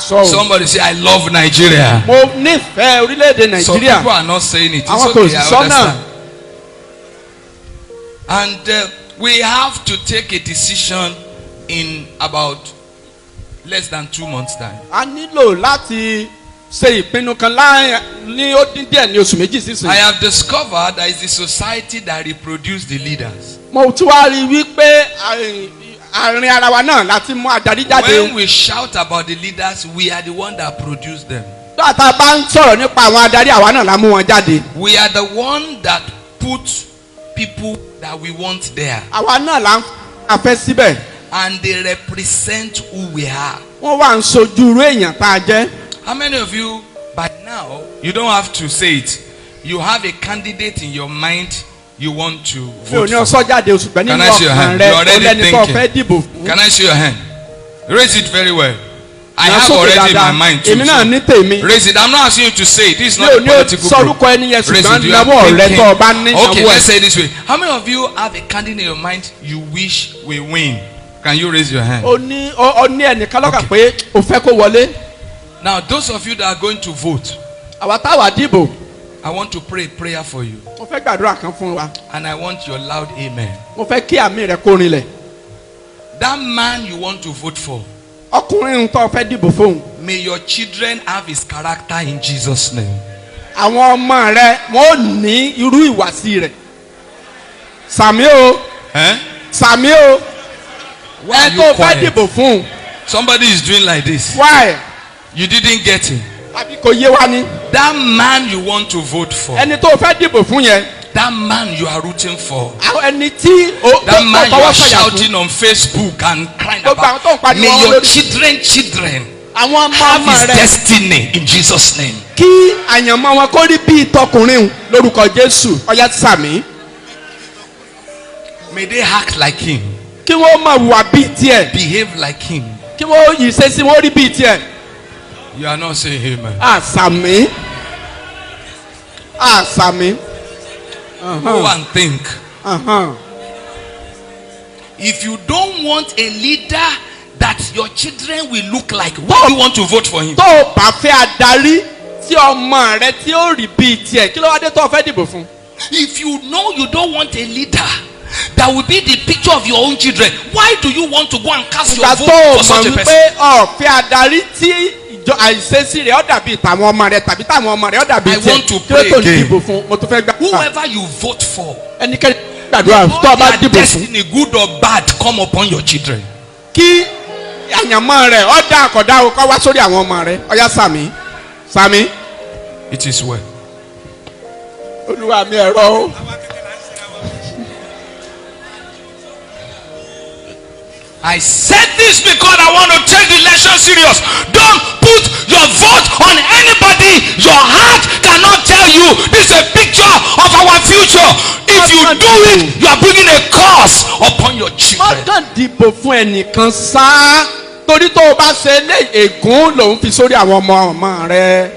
Somebody say, I love Nigeria. Mo nífẹ̀ẹ́ orílẹ̀-èdè Nàìjíríà. Some people are not saying it. It's okay, I understand. And we have to take a decision in about less than 2 months' time. A nílò láti ṣe ìpinnu kan ní ó dín díẹ̀ ní oṣù méjì sísìn. I have discovered that it's the society that reproduces the leaders. Mo tún wá rí wípé àárín ara wa náà láti mú adarí jáde. When we shout about the leaders, we are the one that produce them. Tá a bá ń sọ̀rọ̀ nípa àwọn adarí, àwa náà la mú wọn jáde. We are the one that put people that we want there. Àwa náà la ń fẹ́ síbẹ̀. And they represent who we are. Wọ́n wá ń sojú irú èèyàn tá a jẹ́. How many of you, by now, you don't have to say it, you have a candidate in your mind you want to vote for? Can I see your hand? You're already thinking. Can I see your hand? Raise it very well. I have already in my mind too. So raise it. I'm not asking you to say it. This is not a political group. Raise it. You are thinking. Okay, let's say it this way. How many of you have a candidate in your mind you wish will win? Can you raise your hand? Okay. Now, those of you that are going to vote, I want to pray a prayer for you. And I want your loud amen. That man you want to vote for, may your children have his character in Jesus' name. Samuel. Why are you quiet? Somebody is doing like this. Why? You didn't get him. That man you want to vote for, that man you are rooting for, that man you are shouting on Facebook and crying about, may your children have his destiny in Jesus' name. May they act like him, behave like him. You are not saying amen. Sami. Go and think. If you don't want a leader that your children will look like, why do you want to vote for him? If you know you don't want a leader that will be the picture of your own children, why do you want to go and cast your vote for such a person? I want to pray again. Whoever you vote for, their destiny, good or bad, come upon your children. It is well. I said this because I want to take the election serious. Don't put your vote on anybody. Your heart cannot tell you this is a picture of our future. If you do it, you are bringing a curse upon your children. Torí tó o bá ṣe lé ègún lòun fi sórí àwọn ọmọ rẹ.